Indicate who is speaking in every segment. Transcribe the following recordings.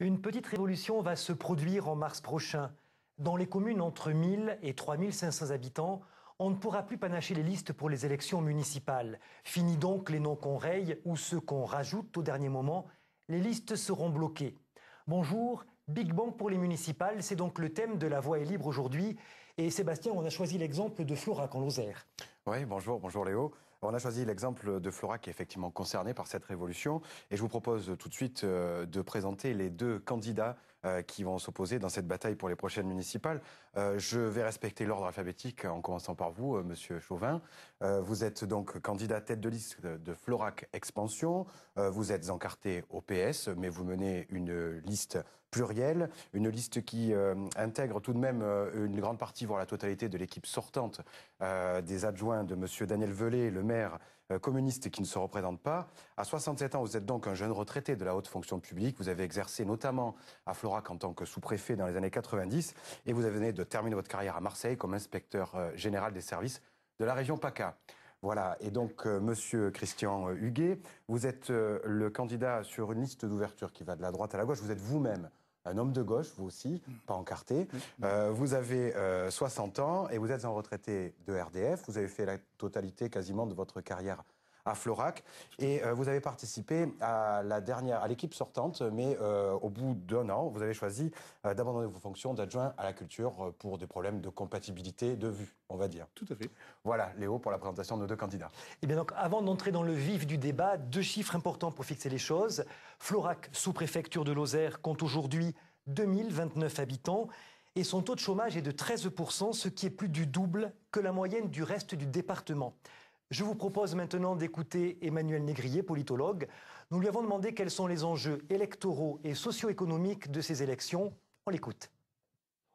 Speaker 1: Une petite révolution va se produire en mars prochain. Dans les communes entre 1000 et 3500 habitants, on ne pourra plus panacher les listes pour les élections municipales. Fini donc les noms qu'on raye ou ceux qu'on rajoute au dernier moment. Les listes seront bloquées. Bonjour, Big Bang pour les municipales, c'est donc le thème de La Voix est libre aujourd'hui. Et Sébastien, on a choisi l'exemple de Florac en Lozère.
Speaker 2: Oui, bonjour Léo. On a choisi l'exemple de Florac qui est effectivement concerné par cette révolution. Et je vous propose tout de suite de présenter les deux candidats qui vont s'opposer dans cette bataille pour les prochaines municipales. Je vais respecter l'ordre alphabétique en commençant par vous, Monsieur Chauvin. Vous êtes donc candidat tête de liste de Florac Expansion. Vous êtes encarté au PS, mais vous menez une liste plurielle, une liste qui intègre tout de même une grande partie, voire la totalité de l'équipe sortante des adjoints de Monsieur Daniel Velay, le maire communiste qui ne se représente pas. À 67 ans, vous êtes donc un jeune retraité de la haute fonction publique. Vous avez exercé notamment à Florac en tant que sous-préfet dans les années 90 et vous venez de terminer votre carrière à Marseille comme inspecteur général des services de la région PACA. Voilà, et donc Monsieur Christian Huguet, vous êtes le candidat sur une liste d'ouverture qui va de la droite à la gauche. Vous êtes vous-même un homme de gauche, vous aussi, pas encarté. Vous avez 60 ans et vous êtes un retraité de RDF. Vous avez fait la totalité quasiment de votre carrière à Florac. Et vous avez participé à l'équipe sortante, mais au bout d'un an, vous avez choisi d'abandonner vos fonctions d'adjoint à la culture pour des problèmes de compatibilité de vue, on va dire.
Speaker 3: Tout à fait.
Speaker 2: Voilà, Léo, pour la présentation de nos deux candidats.
Speaker 1: Et bien donc, avant d'entrer dans le vif du débat, deux chiffres importants pour fixer les choses. Florac, sous-préfecture de Lozère, compte aujourd'hui 2029 habitants et son taux de chômage est de 13%, ce qui est plus du double que la moyenne du reste du département. Je vous propose maintenant d'écouter Emmanuel Négrier, politologue. Nous lui avons demandé quels sont les enjeux électoraux et socio-économiques de ces élections. On l'écoute.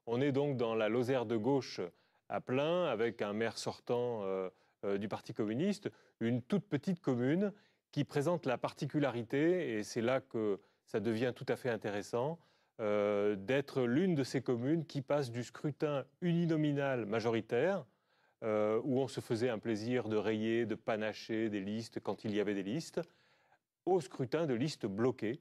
Speaker 4: On est donc dans la Lozère de gauche à plein, avec un maire sortant du Parti communiste, une toute petite commune qui présente la particularité, et c'est là que ça devient tout à fait intéressant, d'être l'une de ces communes qui passe du scrutin uninominal majoritaire, où on se faisait un plaisir de rayer, de panacher des listes quand il y avait des listes, au scrutin de listes bloquées,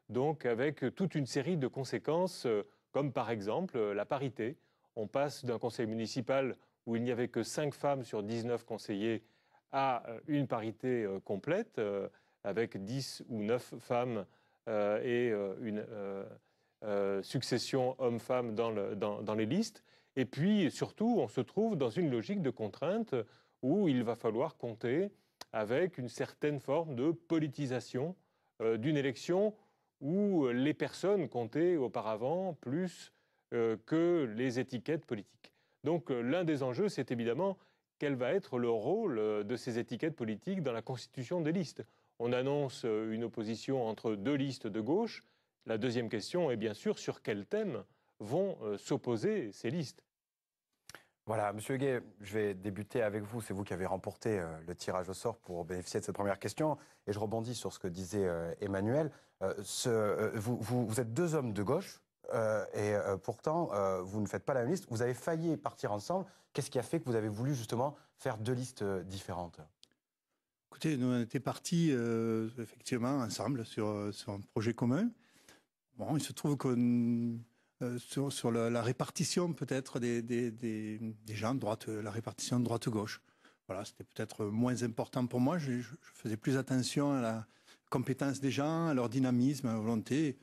Speaker 4: donc avec toute une série de conséquences, comme par exemple la parité. On passe d'un conseil municipal où il n'y avait que 5 femmes sur 19 conseillers à une parité complète, avec 10 ou 9 femmes et une succession homme-femme dans les listes. Et puis, surtout, on se trouve dans une logique de contrainte où il va falloir compter avec une certaine forme de politisation d'une élection où les personnes comptaient auparavant plus que les étiquettes politiques. Donc, l'un des enjeux, c'est évidemment quel va être le rôle de ces étiquettes politiques dans la constitution des listes. On annonce une opposition entre deux listes de gauche. La deuxième question est bien sûr sur quel thème vont s'opposer ces listes.
Speaker 2: Voilà, Monsieur Huguet, je vais débuter avec vous. C'est vous qui avez remporté le tirage au sort pour bénéficier de cette première question. Et je rebondis sur ce que disait Emmanuel. Vous êtes deux hommes de gauche et pourtant, vous ne faites pas la même liste. Vous avez failli partir ensemble. Qu'est-ce qui a fait que vous avez voulu justement faire deux listes différentes ?
Speaker 3: Écoutez, nous on était partis effectivement ensemble sur un projet commun. Bon, il se trouve qu'on... sur la répartition peut-être des gens de droite, la répartition droite-gauche. Voilà, c'était peut-être moins important pour moi. Je faisais plus attention à la compétence des gens, à leur dynamisme, à leur volonté.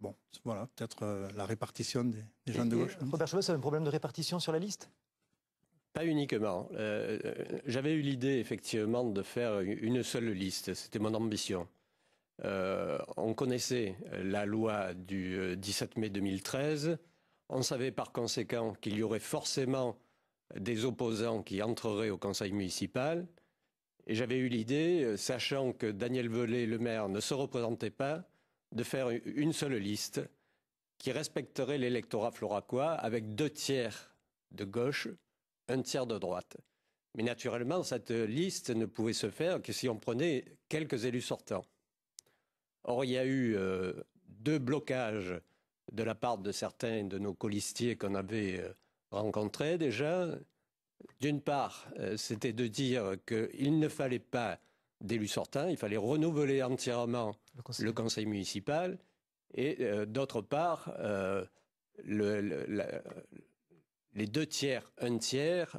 Speaker 3: Bon, voilà, peut-être la répartition des gens de gauche.
Speaker 1: Robert Chauvin, c'est un problème de répartition sur la liste ?
Speaker 5: Pas uniquement. J'avais eu l'idée effectivement de faire une seule liste. C'était mon ambition. On connaissait la loi du 17 mai 2013. On savait par conséquent qu'il y aurait forcément des opposants qui entreraient au conseil municipal. Et j'avais eu l'idée, sachant que Daniel Velay, le maire, ne se représentait pas, de faire une seule liste qui respecterait l'électorat floracois avec 2 tiers de gauche, 1 tiers de droite. Mais naturellement, cette liste ne pouvait se faire que si on prenait quelques élus sortants. Or, il y a eu 2 blocages de la part de certains de nos colistiers qu'on avait rencontrés déjà. D'une part, c'était de dire qu'il ne fallait pas d'élus sortants, il fallait renouveler entièrement le conseil municipal. Et d'autre part, les 2 tiers, 1 tiers,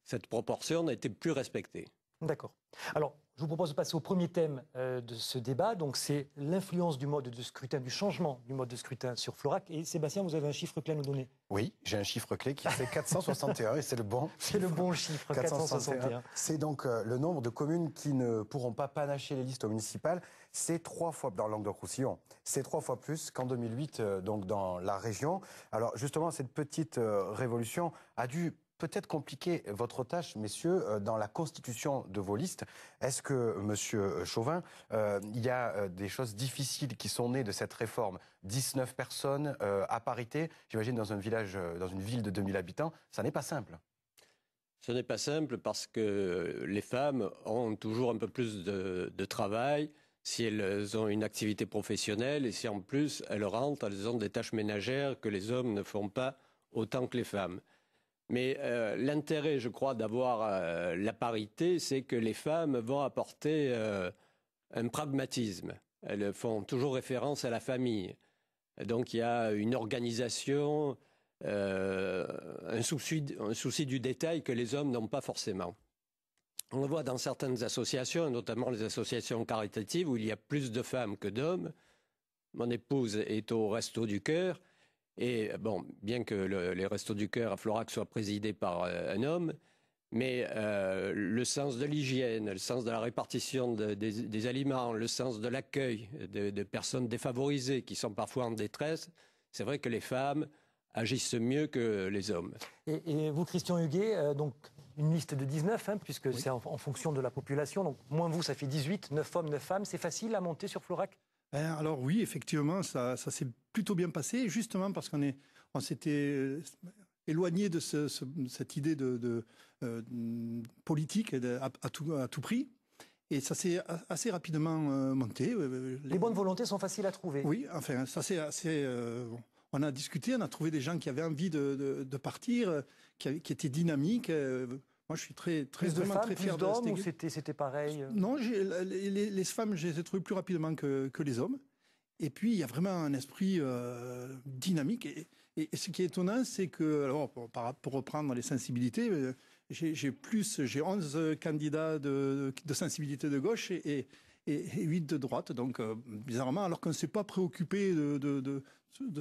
Speaker 5: cette proportion n'a été plus respectée.
Speaker 1: D'accord. Alors, je vous propose de passer au premier thème de ce débat. Donc, c'est l'influence du mode de scrutin, du changement du mode de scrutin sur Florac. Et Sébastien, vous avez un chiffre clé à nous donner?
Speaker 2: Oui, j'ai un chiffre clé qui fait 461 et c'est le bon.
Speaker 1: C'est le bon chiffre, 461.
Speaker 2: C'est donc le nombre de communes qui ne pourront pas panacher les listes municipales. C'est 3 fois, dans le Languedoc-Roussillon, c'est 3 fois plus qu'en 2008, donc dans la région. Alors justement, cette petite révolution a dû peut-être compliquer votre tâche, messieurs, dans la constitution de vos listes. Est-ce que, monsieur Chauvin, il y a des choses difficiles qui sont nées de cette réforme? 19 personnes à parité, j'imagine dans un village, dans une ville de 2000 habitants, ça n'est pas simple.
Speaker 5: Ce n'est pas simple parce que les femmes ont toujours un peu plus de travail si elles ont une activité professionnelle et si en plus elles rentrent, elles ont des tâches ménagères que les hommes ne font pas autant que les femmes. Mais l'intérêt, je crois, d'avoir la parité, c'est que les femmes vont apporter un pragmatisme. Elles font toujours référence à la famille. Donc il y a une organisation, un souci du détail que les hommes n'ont pas forcément. On le voit dans certaines associations, notamment les associations caritatives, où il y a plus de femmes que d'hommes. Mon épouse est au Resto du Cœur. Et bon, bien que les Restos du Cœur à Florac soient présidés par un homme, mais le sens de l'hygiène, le sens de la répartition des aliments, le sens de l'accueil de personnes défavorisées qui sont parfois en détresse, c'est vrai que les femmes agissent mieux que les hommes.
Speaker 1: Et vous, Christian Huguet, donc une liste de 19, hein, puisque oui, c'est en fonction de la population, donc moins vous, ça fait 18, 9 hommes, 9 femmes, c'est facile à monter sur Florac?
Speaker 3: Alors oui, effectivement, ça s'est plutôt bien passé, justement parce on s'était éloigné de cette idée de politique à tout prix. Et ça s'est assez rapidement monté.
Speaker 1: Les bonnes volontés sont faciles à trouver.
Speaker 3: Oui, enfin, ça c'est assez... on a discuté, on a trouvé des gens qui avaient envie de partir, qui étaient dynamiques. Moi, je suis très fier de
Speaker 1: d'hommes ou c'était pareil?
Speaker 3: Non, les femmes, je les ai trouvées plus rapidement que les hommes. Et puis, il y a vraiment un esprit dynamique. Et ce qui est étonnant, c'est que, alors, pour reprendre les sensibilités, j'ai 11 candidats de sensibilité de gauche et 8 de droite. Donc, bizarrement, alors qu'on ne s'est pas préoccupé de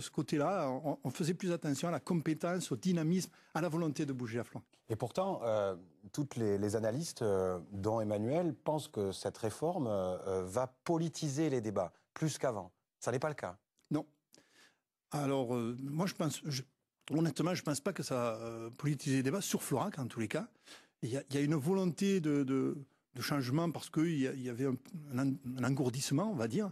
Speaker 3: ce côté-là, on faisait plus attention à la compétence, au dynamisme, à la volonté de bouger à flanc.
Speaker 2: Et pourtant, toutes les analystes, dont Emmanuel, pensent que cette réforme va politiser les débats plus qu'avant. Ça n'est pas le cas.
Speaker 3: Non. Alors, moi, honnêtement, je ne pense pas que ça politise les débats sur Florac, en tous les cas. Il y a une volonté de changement parce qu'il y avait un engourdissement, on va dire.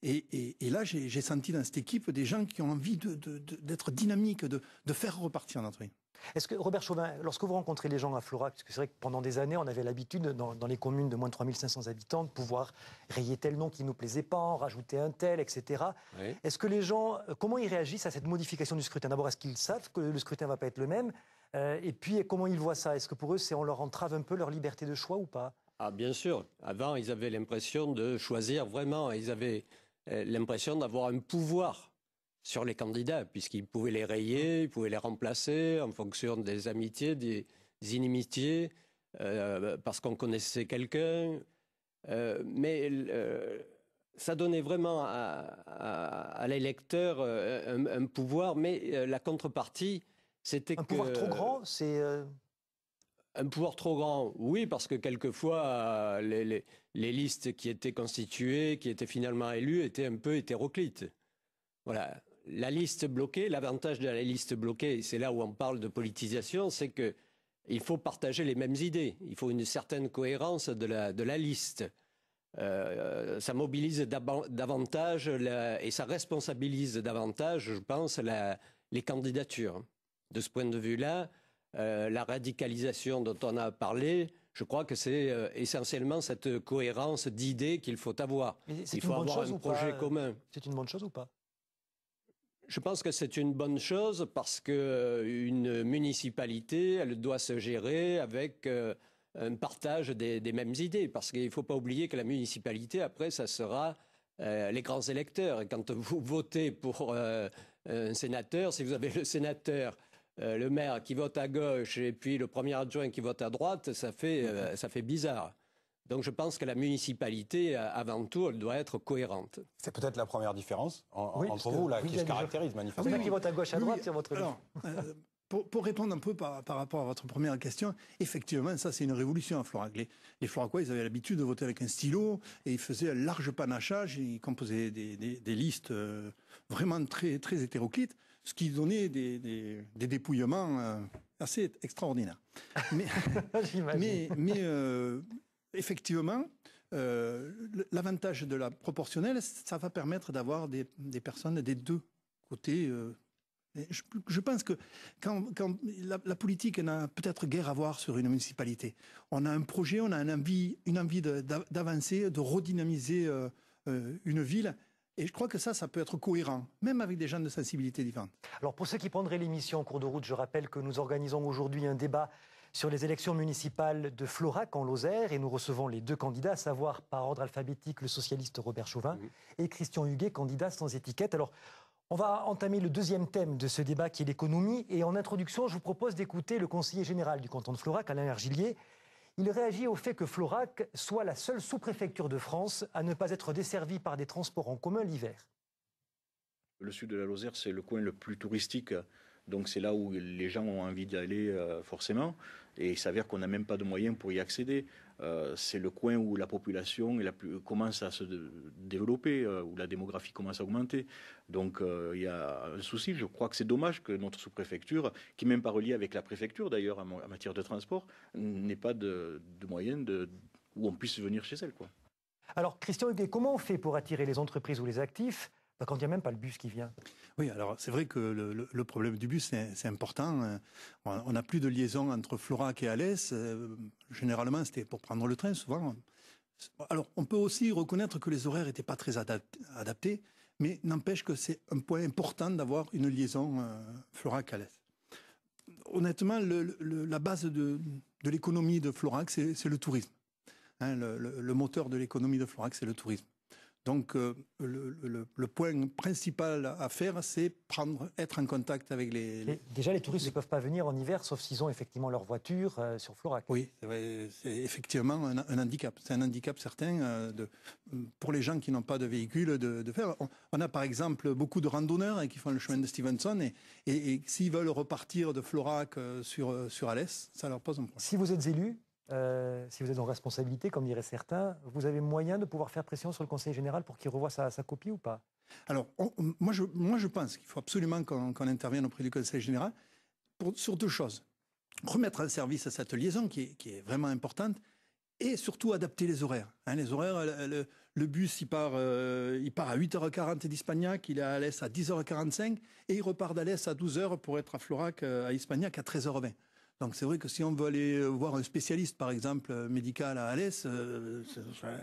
Speaker 3: Et là, j'ai senti dans cette équipe des gens qui ont envie d'être dynamiques, de faire repartir notre vie.
Speaker 1: Est-ce que, Robert Chauvin, lorsque vous rencontrez les gens à Florac, parce que c'est vrai que pendant des années, on avait l'habitude, dans les communes de moins de 3500 habitants, de pouvoir rayer tel nom qui ne nous plaisait pas, en rajouter un tel, etc. Oui. Est-ce que les gens, comment ils réagissent à cette modification du scrutin? D'abord, est-ce qu'ils savent que le scrutin ne va pas être le même? Et puis, comment ils voient ça? Est-ce que pour eux, on leur entrave un peu leur liberté de choix ou pas?
Speaker 5: Ah, bien sûr. Avant, ils avaient l'impression de choisir vraiment. Ils avaient l'impression d'avoir un pouvoir sur les candidats, puisqu'ils pouvaient les rayer, ils pouvaient les remplacer en fonction des amitiés, des inimitiés, parce qu'on connaissait quelqu'un. Mais ça donnait vraiment à l'électeur un pouvoir, mais la contrepartie, c'était
Speaker 1: un pouvoir trop grand, c'est...
Speaker 5: Un pouvoir trop grand, oui, parce que quelquefois, les listes qui étaient constituées, qui étaient finalement élues, étaient un peu hétéroclites. Voilà. La liste bloquée, l'avantage de la liste bloquée, c'est là où on parle de politisation, c'est qu'il faut partager les mêmes idées. Il faut une certaine cohérence de la liste. Ça mobilise davantage et ça responsabilise davantage, je pense, les candidatures. De ce point de vue-là, la radicalisation dont on a parlé, je crois que c'est essentiellement cette cohérence d'idées qu'il faut avoir. Il faut avoir un projet commun.
Speaker 1: C'est une bonne chose ou pas?
Speaker 5: Je pense que c'est une bonne chose parce qu'une municipalité, elle doit se gérer avec un partage des mêmes idées. Parce qu'il ne faut pas oublier que la municipalité, après, ça sera les grands électeurs. Et quand vous votez pour un sénateur, si vous avez le sénateur, le maire qui vote à gauche et puis le premier adjoint qui vote à droite, ça fait bizarre. Donc je pense que la municipalité, avant tout, elle doit être cohérente.
Speaker 2: C'est peut-être la première différence entre vous, là, qui se caractérise manifestement.
Speaker 1: Ceux qui votent à gauche, à droite sur votre liste.
Speaker 3: Pour répondre un peu par rapport à votre première question, effectivement, ça c'est une révolution à Florac. Les Floracois, ils avaient l'habitude de voter avec un stylo et ils faisaient un large panachage et ils composaient des listes vraiment très, très hétéroclites, ce qui donnait des dépouillements assez extraordinaires. Mais effectivement, l'avantage de la proportionnelle, ça va permettre d'avoir des personnes des deux côtés. Je pense que quand la politique n'a peut-être guère à voir sur une municipalité. On a un projet, on a une envie d'avancer, de redynamiser une ville. Et je crois que ça peut être cohérent, même avec des gens de sensibilité différentes.
Speaker 1: Alors pour ceux qui prendraient l'émission en cours de route, je rappelle que nous organisons aujourd'hui un débat sur les élections municipales de Florac en Lozère et nous recevons les deux candidats, à savoir par ordre alphabétique le socialiste Robert Chauvin et Christian Huguet, candidat sans étiquette. Alors on va entamer le deuxième thème de ce débat qui est l'économie. Et en introduction, je vous propose d'écouter le conseiller général du canton de Florac, Alain Argillier. Il réagit au fait que Florac soit la seule sous-préfecture de France à ne pas être desservie par des transports en commun l'hiver.
Speaker 6: Le sud de la Lozère, c'est le coin le plus touristique. Donc c'est là où les gens ont envie d'aller forcément. Et il s'avère qu'on n'a même pas de moyens pour y accéder. C'est le coin où la population commence à se développer, où la démographie commence à augmenter. Donc il y a un souci. Je crois que c'est dommage que notre sous-préfecture, qui n'est même pas reliée avec la préfecture d'ailleurs en matière de transport, n'ait pas de moyens où on puisse venir chez elle, quoi.
Speaker 1: Alors Christian Huguet, comment on fait pour attirer les entreprises ou les actifs quand il n'y a même pas le bus qui vient?
Speaker 3: Oui, alors c'est vrai que le problème du bus, c'est important. On n'a plus de liaison entre Florac et Alès. Généralement, c'était pour prendre le train, souvent. Alors, on peut aussi reconnaître que les horaires n'étaient pas très adaptés, mais n'empêche que c'est un point important d'avoir une liaison Florac-Alès. Honnêtement, la base de l'économie de Florac, c'est le tourisme. Le moteur de l'économie de Florac, c'est le tourisme. Donc, le point principal à faire, c'est être en contact avec
Speaker 1: Déjà, les touristes ne peuvent pas venir en hiver, sauf s'ils ont effectivement leur voiture sur Florac.
Speaker 3: Oui, c'est effectivement un handicap. C'est un handicap certain pour les gens qui n'ont pas de véhicule de faire. On a par exemple beaucoup de randonneurs qui font le chemin de Stevenson et s'ils veulent repartir de Florac sur Alès, ça leur pose un problème.
Speaker 1: Si vous êtes élu, si vous êtes en responsabilité, comme diraient certains, vous avez moyen de pouvoir faire pression sur le Conseil général pour qu'il revoie sa copie ou pas?
Speaker 3: Alors, moi je pense qu'il faut absolument qu'on intervienne auprès du Conseil général sur deux choses. Remettre en service cette liaison qui est vraiment importante et surtout adapter les horaires. Les horaires, le bus il part à 8h40 d'Ispagnac, il est à Alès à 10h45 et il repart d'Alès à 12h pour être à Florac à Ispagnac à 13h20. Donc c'est vrai que si on veut aller voir un spécialiste, par exemple, médical à Alès,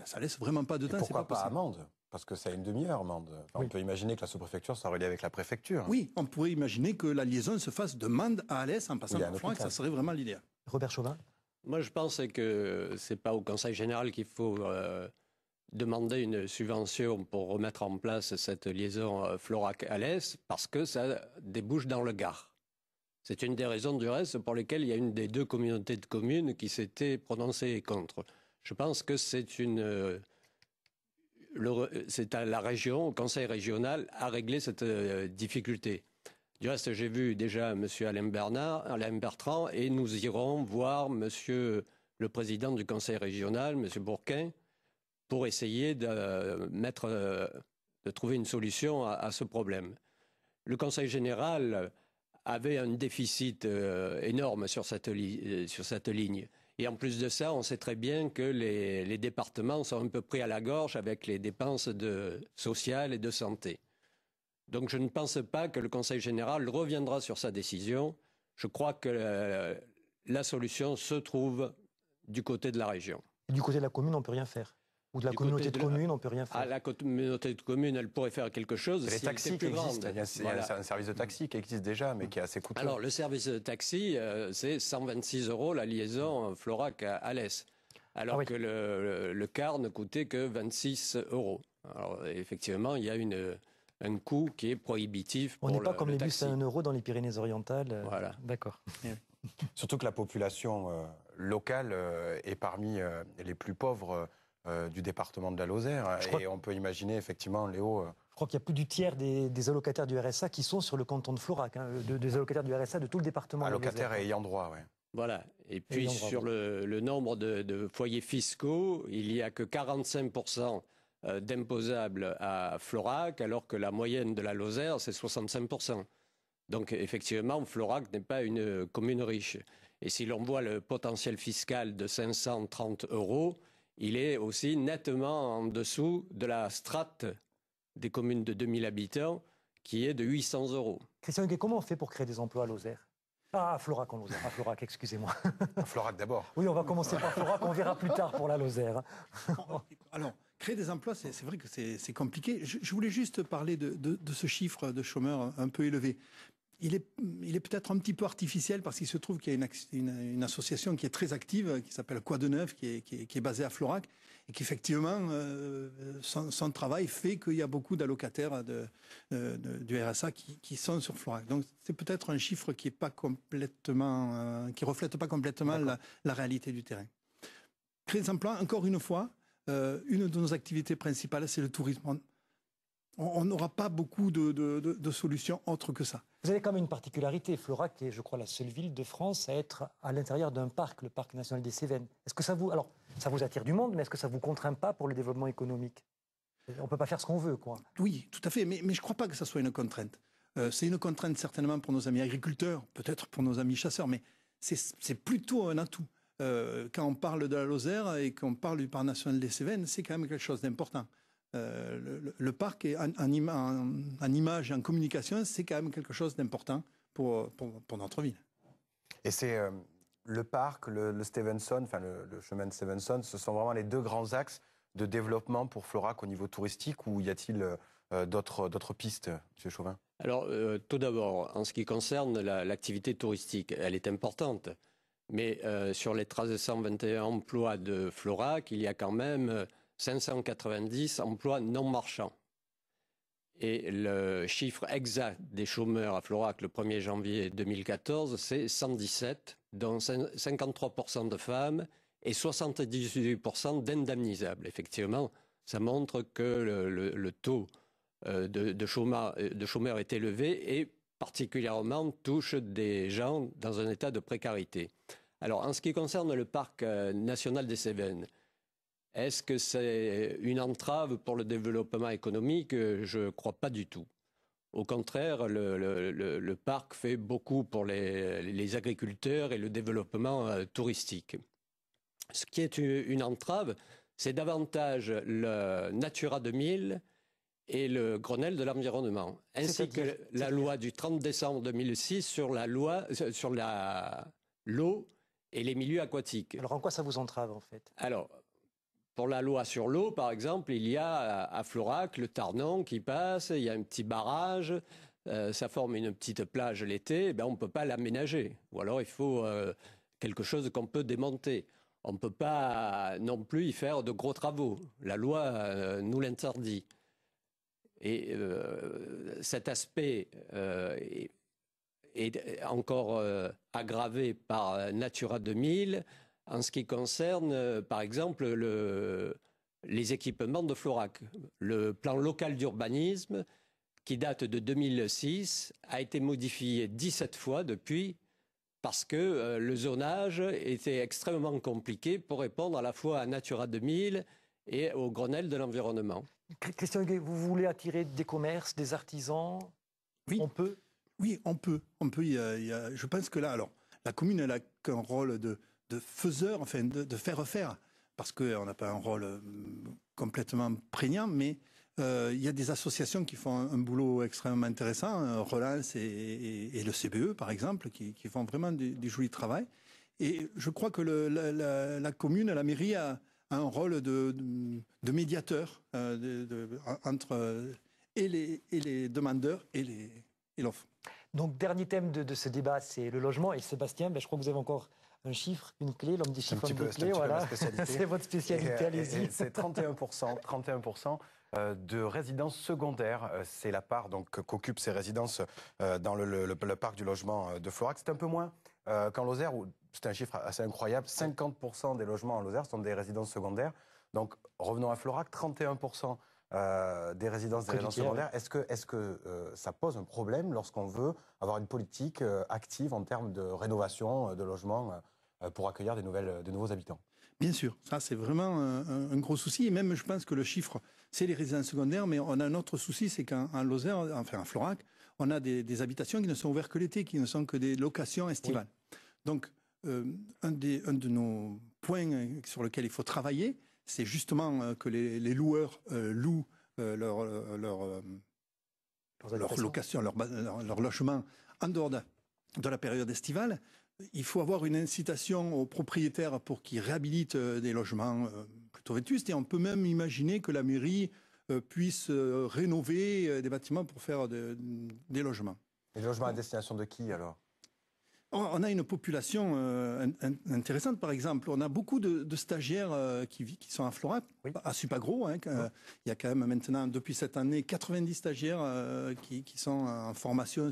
Speaker 3: ça laisse vraiment pas de temps.
Speaker 2: Pourquoi pas à Mende? Parce que c'est une demi-heure, Mende. On peut imaginer que la sous-préfecture soit reliée avec la préfecture.
Speaker 3: Oui, on pourrait imaginer que la liaison se fasse de Mende à Alès en passant par Florac, ça serait vraiment l'idéal.
Speaker 1: Robert Chauvin?
Speaker 5: Moi, je pense que c'est pas au Conseil général qu'il faut demander une subvention pour remettre en place cette liaison Florac-Alès, parce que ça débouche dans le Gard. C'est une des raisons du reste pour lesquelles il y a une des deux communautés de communes qui s'était prononcée contre. Je pense que c'est à la région, au conseil régional, à régler cette difficulté. Du reste, j'ai vu déjà M. Alain Bertrand, et nous irons voir M. le président du conseil régional, M. Bourquin, pour essayer de trouver une solution à ce problème. Le conseil général avait un déficit énorme sur cette ligne. Et en plus de ça, on sait très bien que les départements sont un peu pris à la gorge avec les dépenses sociales et de santé. Donc je ne pense pas que le Conseil général reviendra sur sa décision. Je crois que la solution se trouve du côté de la région.
Speaker 1: Et du côté de la commune, on ne peut rien faire? Ou de la communauté de communes, on ne peut rien faire?
Speaker 5: La communauté de communes, elle pourrait faire quelque chose.
Speaker 2: Les taxis qui existent. Il y a un service de taxi qui existe déjà, mais qui est assez coûteux.
Speaker 5: Alors, le service de taxi, c'est 126 € la liaison Florac à Alès. Alors que le car ne coûtait que 26 €. Alors, effectivement, il y a un coût qui est prohibitif pour
Speaker 1: On n'est pas comme
Speaker 5: le
Speaker 1: les bus
Speaker 5: taxi.
Speaker 1: à 1 euro dans les Pyrénées-Orientales.
Speaker 5: Voilà.
Speaker 1: D'accord.
Speaker 2: Surtout que la population locale est parmi les plus pauvres du département de la Lozère. Et on peut imaginer effectivement, Léo...
Speaker 1: Je crois qu'il y a plus du tiers des allocataires du RSA qui sont sur le canton de Florac, hein, des allocataires du RSA de tout le département.
Speaker 2: allocataires et ayant droit, oui.
Speaker 5: Voilà. Et puis sur le nombre de foyers fiscaux, il n'y a que 45% d'imposables à Florac, alors que la moyenne de la Lozère, c'est 65%. Donc effectivement, Florac n'est pas une commune riche. Et si l'on voit le potentiel fiscal de 530 €, il est aussi nettement en dessous de la strate des communes de 2000 habitants, qui est de 800 €.
Speaker 1: Christian Huguet, comment on fait pour créer des emplois à Lozère? Ah, à Florac en Lozère. À Florac, excusez-moi.
Speaker 2: Florac d'abord.
Speaker 1: Oui, on va commencer par Florac, on verra plus tard pour la Lozère.
Speaker 3: Alors, créer des emplois, c'est vrai que c'est compliqué. Je voulais juste parler de ce chiffre de chômeurs un peu élevé. Il est peut-être un petit peu artificiel parce qu'il se trouve qu'il y a une association qui est très active, qui s'appelle Quoi de Neuf, qui est basée à Florac, et qu'effectivement, son travail fait qu'il y a beaucoup d'allocataires du RSA qui sont sur Florac. Donc c'est peut-être un chiffre qui reflète pas complètement la réalité du terrain. Créer des emplois, encore une fois, une de nos activités principales, c'est le tourisme. On n'aura pas beaucoup de solutions autres que ça.
Speaker 1: Vous avez quand même une particularité. Florac est, je crois, la seule ville de France à être à l'intérieur d'un parc, le parc national des Cévennes. Est-ce que ça vous attire du monde, mais est-ce que ça vous contraint pas pour le développement économique? On peut pas faire ce qu'on veut, quoi.
Speaker 3: Oui, tout à fait, mais je ne crois pas que ça soit une contrainte. C'est une contrainte certainement pour nos amis agriculteurs, peut-être pour nos amis chasseurs, mais c'est plutôt un atout. Quand on parle de la Lozère et qu'on parle du parc national des Cévennes, c'est quand même quelque chose d'important. Le parc en image et en communication, c'est quand même quelque chose d'important pour notre ville.
Speaker 2: Et c'est le parc, le Stevenson, enfin le chemin de Stevenson, ce sont vraiment les deux grands axes de développement pour Florac au niveau touristique, ou y a-t-il d'autres pistes, M. Chauvin?
Speaker 5: Alors, tout d'abord, en ce qui concerne l'activité touristique, elle est importante. Mais sur les 1321 emplois de Florac, il y a quand même 590 emplois non marchands. Et le chiffre exact des chômeurs à Florac le 1er janvier 2014, c'est 117, dont 53% de femmes et 78% d'indemnisables. Effectivement, ça montre que le taux de chômeurs est élevé et particulièrement touche des gens dans un état de précarité. Alors, en ce qui concerne le parc national des Cévennes, est-ce que c'est une entrave pour le développement économique? Je ne crois pas du tout. Au contraire, le parc fait beaucoup pour les agriculteurs et le développement touristique. Ce qui est une entrave, c'est davantage le Natura 2000 et le Grenelle de l'environnement, ainsi que la loi du 30 décembre 2006 sur l'eau et les milieux aquatiques.
Speaker 1: Alors en quoi ça vous entrave en fait?
Speaker 5: Alors, pour la loi sur l'eau, par exemple, il y a à Florac le Tarnon qui passe, il y a un petit barrage, ça forme une petite plage l'été, on ne peut pas l'aménager. Ou alors il faut quelque chose qu'on peut démonter. On ne peut pas non plus y faire de gros travaux. La loi nous l'interdit. Et cet aspect est encore aggravé par Natura 2000 en ce qui concerne, par exemple, les équipements de Florac. Le plan local d'urbanisme, qui date de 2006, a été modifié 17 fois depuis, parce que le zonage était extrêmement compliqué pour répondre à la fois à Natura 2000 et au Grenelle de l'environnement.
Speaker 1: Christian Huguet, vous voulez attirer des commerces, des artisans?
Speaker 3: Oui.
Speaker 1: On peut?
Speaker 3: Oui, on peut. Je pense que là, alors, la commune, elle a qu'un rôle de faiseur, enfin, de faire faire, parce qu'on n'a pas un rôle complètement prégnant, mais il y a des associations qui font un boulot extrêmement intéressant, Relance et le CBE, par exemple, qui font vraiment du joli travail. Et je crois que la commune, la mairie a un rôle de médiateur entre les demandeurs et l'offre.
Speaker 1: Donc, dernier thème de ce débat, c'est le logement. Et Sébastien, je crois que vous avez encore un chiffre, une clé, l'homme des chiffres, homme des clés. Voilà. C'est votre spécialité, allez-y.
Speaker 2: C'est 31%. de résidences secondaires. C'est la part qu'occupent ces résidences dans le parc du logement de Florac. C'est un peu moins qu'en Lozère, où c'est un chiffre assez incroyable. 50% des logements en Lozère sont des résidences secondaires. Donc revenons à Florac, 31% des résidences secondaires. Est-ce que ça pose un problème lorsqu'on veut avoir une politique active en termes de rénovation de logements pour accueillir de nouveaux habitants?
Speaker 3: Bien sûr, ça c'est vraiment un gros souci. Et même je pense que le chiffre, c'est les résidences secondaires, mais on a un autre souci, c'est qu'en Lozère, enfin en Florac, on a des habitations qui ne sont ouvertes que l'été, qui ne sont que des locations estivales. Oui. Donc un de nos points sur lesquels il faut travailler, c'est justement que les loueurs louent leur location, leur logement en dehors de la période estivale. Il faut avoir une incitation aux propriétaires pour qu'ils réhabilitent des logements plutôt vétustes. Et on peut même imaginer que la mairie puisse rénover des bâtiments pour faire des logements.
Speaker 2: Et des logements à destination de qui alors?
Speaker 3: On a une population intéressante, par exemple. On a beaucoup de stagiaires qui sont à Florac, oui. À Supagro. Hein, oui. Il y a quand même maintenant, depuis cette année, 90 stagiaires qui sont en formation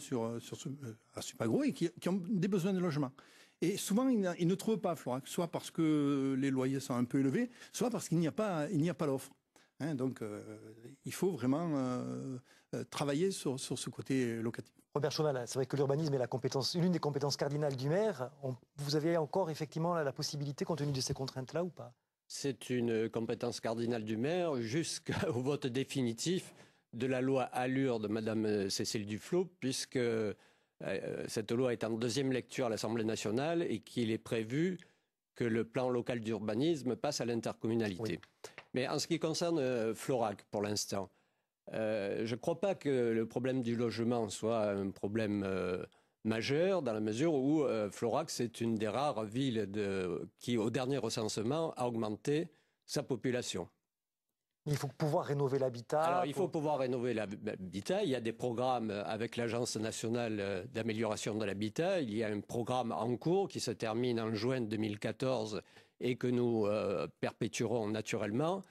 Speaker 3: à Supagro et qui ont des besoins de logement. Et souvent, ils ne trouvent pas à Florac, soit parce que les loyers sont un peu élevés, soit parce qu'il n'y a pas l'offre. Hein, donc, il faut vraiment travailler sur ce côté locatif.
Speaker 1: Robert Chauval, c'est vrai que l'urbanisme est l'une des compétences cardinales du maire. Vous avez encore effectivement la possibilité, compte tenu de ces contraintes-là, ou pas?
Speaker 5: C'est une compétence cardinale du maire jusqu'au vote définitif de la loi Allure de Mme Cécile Duflot, puisque cette loi est en deuxième lecture à l'Assemblée nationale et qu'il est prévu que le plan local d'urbanisme passe à l'intercommunalité. Oui. Mais en ce qui concerne Florac, pour l'instant, je ne crois pas que le problème du logement soit un problème majeur, dans la mesure où Florac, c'est une des rares villes qui, au dernier recensement, a augmenté sa population.
Speaker 1: Il faut pouvoir rénover l'habitat.
Speaker 5: Alors, il faut pouvoir rénover l'habitat. Il y a des programmes avec l'Agence nationale d'amélioration de l'habitat. Il y a un programme en cours qui se termine en juin 2014 et que nous perpétuerons naturellement,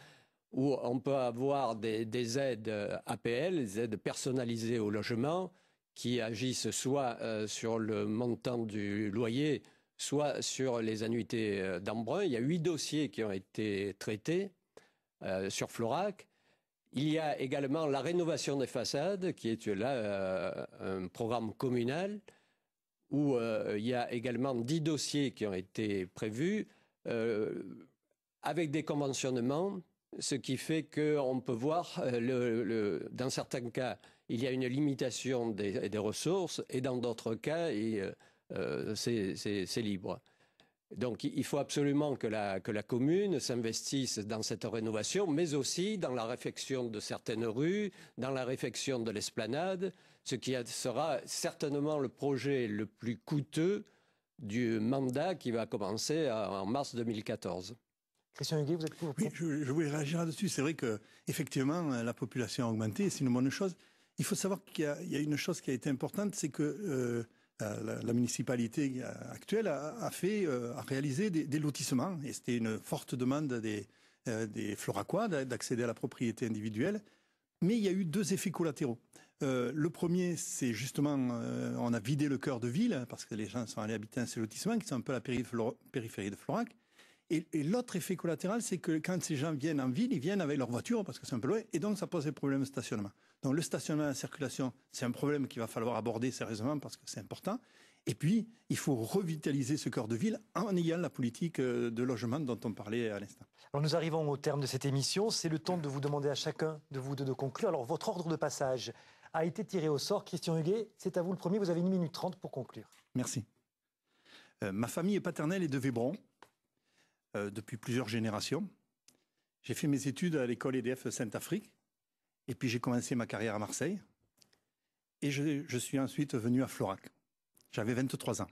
Speaker 5: où on peut avoir des aides APL, des aides personnalisées au logement, qui agissent soit sur le montant du loyer, soit sur les annuités d'emprunt. Il y a 8 dossiers qui ont été traités sur Florac. Il y a également la rénovation des façades, qui est là un programme communal, où il y a également 10 dossiers qui ont été prévus, avec des conventionnements, ce qui fait qu'on peut voir, dans certains cas, il y a une limitation des ressources, et dans d'autres cas, c'est libre. Donc il faut absolument que la commune s'investisse dans cette rénovation, mais aussi dans la réfection de certaines rues, dans la réfection de l'esplanade, ce qui sera certainement le projet le plus coûteux du mandat qui va commencer en mars 2014.
Speaker 1: Christian Huguet, vous êtes pour?
Speaker 3: Oui, je voulais réagir là-dessus. C'est vrai qu'effectivement, la population a augmenté, c'est une bonne chose. Il faut savoir qu'il y a une chose qui a été importante, c'est que la municipalité actuelle a réalisé des lotissements. Et c'était une forte demande des Floracois d'accéder à la propriété individuelle. Mais il y a eu 2 effets collatéraux. Le premier, c'est justement, on a vidé le cœur de ville, parce que les gens sont allés habiter dans ces lotissements, qui sont un peu à la périphérie de Florac. Et l'autre effet collatéral, c'est que quand ces gens viennent en ville, ils viennent avec leur voiture, parce que c'est un peu loin, et donc ça pose des problèmes de stationnement. Donc le stationnement et la circulation, c'est un problème qu'il va falloir aborder sérieusement, parce que c'est important. Et puis, il faut revitaliser ce cœur de ville en ayant la politique de logement dont on parlait à l'instant.
Speaker 1: Alors nous arrivons au terme de cette émission. C'est le temps de vous demander à chacun de vous deux de conclure. Alors votre ordre de passage a été tiré au sort. Christian Huguet, c'est à vous le premier. Vous avez 1 minute 30 pour conclure.
Speaker 3: Merci. Ma famille paternelle est de Vébron. Depuis plusieurs générations. J'ai fait mes études à l'école EDF Sainte-Afrique, et puis j'ai commencé ma carrière à Marseille, et je suis ensuite venu à Florac. J'avais 23 ans.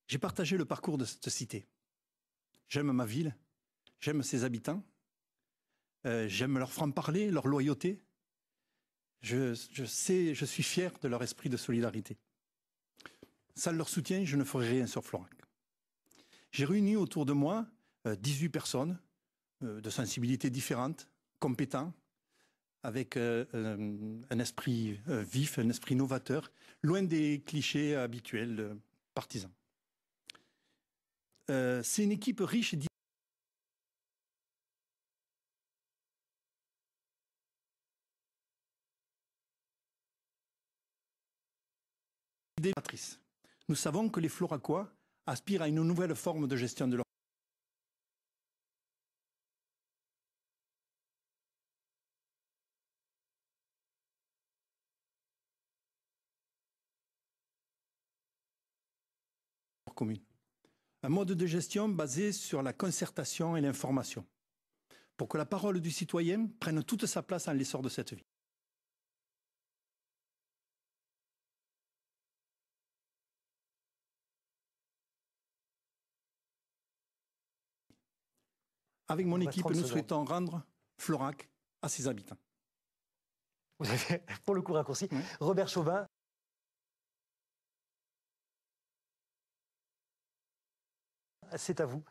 Speaker 3: J'ai partagé le parcours de cette cité. J'aime ma ville, j'aime ses habitants, j'aime leur franc-parler, leur loyauté. Je suis fier de leur esprit de solidarité. Sans leur soutien, je ne ferais rien sur Florac. J'ai réuni autour de moi 18 personnes de sensibilités différentes, compétent, avec un esprit vif, un esprit novateur, loin des clichés habituels partisans. C'est une équipe riche et idéatrice. Nous savons que les Floracois aspirent à une nouvelle forme de gestion de leur commune. Un mode de gestion basé sur la concertation et l'information, pour que la parole du citoyen prenne toute sa place dans l'essor de cette vie. Avec mon équipe, nous souhaitons rendre Florac à ses habitants.
Speaker 1: Vous avez, pour le coup, raccourci. Oui. Robert Chauvin. C'est à vous.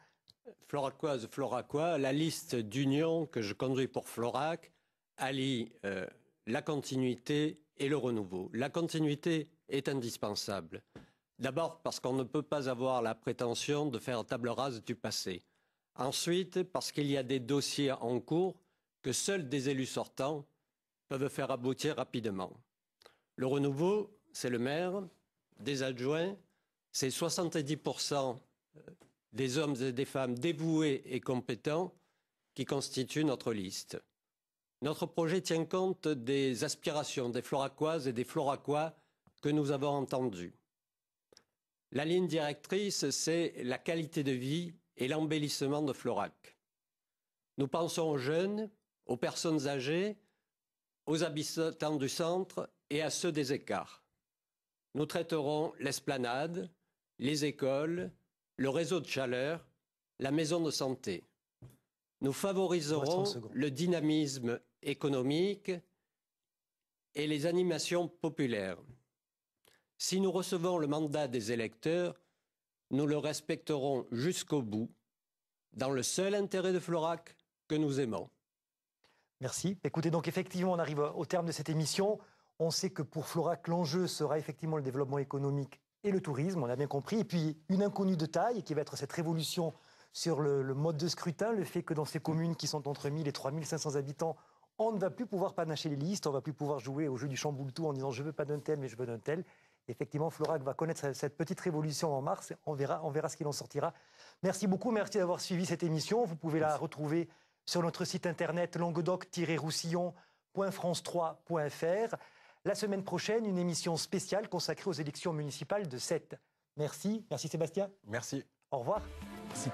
Speaker 5: Floracoise, Floracois, la liste d'union que je conduis pour Florac allie la continuité et le renouveau. La continuité est indispensable. D'abord parce qu'on ne peut pas avoir la prétention de faire table rase du passé. Ensuite, parce qu'il y a des dossiers en cours que seuls des élus sortants peuvent faire aboutir rapidement. Le renouveau, c'est le maire, des adjoints, c'est 70% des hommes et des femmes dévoués et compétents qui constituent notre liste. Notre projet tient compte des aspirations des Floracoises et des Floracois que nous avons entendus. La ligne directrice, c'est la qualité de vie et l'embellissement de Florac. Nous pensons aux jeunes, aux personnes âgées, aux habitants du centre et à ceux des écarts. Nous traiterons l'esplanade, les écoles, le réseau de chaleur, la maison de santé. Nous favoriserons le dynamisme économique et les animations populaires. Si nous recevons le mandat des électeurs, nous le respecterons jusqu'au bout, dans le seul intérêt de Florac que nous aimons.
Speaker 1: Merci. Écoutez, donc effectivement, on arrive au terme de cette émission. On sait que pour Florac, l'enjeu sera effectivement le développement économique et le tourisme, on a bien compris. Et puis, une inconnue de taille qui va être cette révolution sur le mode de scrutin, le fait que dans ces communes qui sont entre 1000 et 3500 habitants, on ne va plus pouvoir panacher les listes, on ne va plus pouvoir jouer au jeu du chamboule-tout en disant « je ne veux pas d'un tel, mais je veux d'un tel ». Effectivement, Florac va connaître cette petite révolution en mars. On verra ce qu'il en sortira. Merci beaucoup, merci d'avoir suivi cette émission. Vous pouvez la retrouver sur notre site internet languedoc-roussillon.france3.fr. La semaine prochaine, une émission spéciale consacrée aux élections municipales de Sète. Merci. Merci Sébastien.
Speaker 2: Merci.
Speaker 1: Au revoir.
Speaker 3: Merci.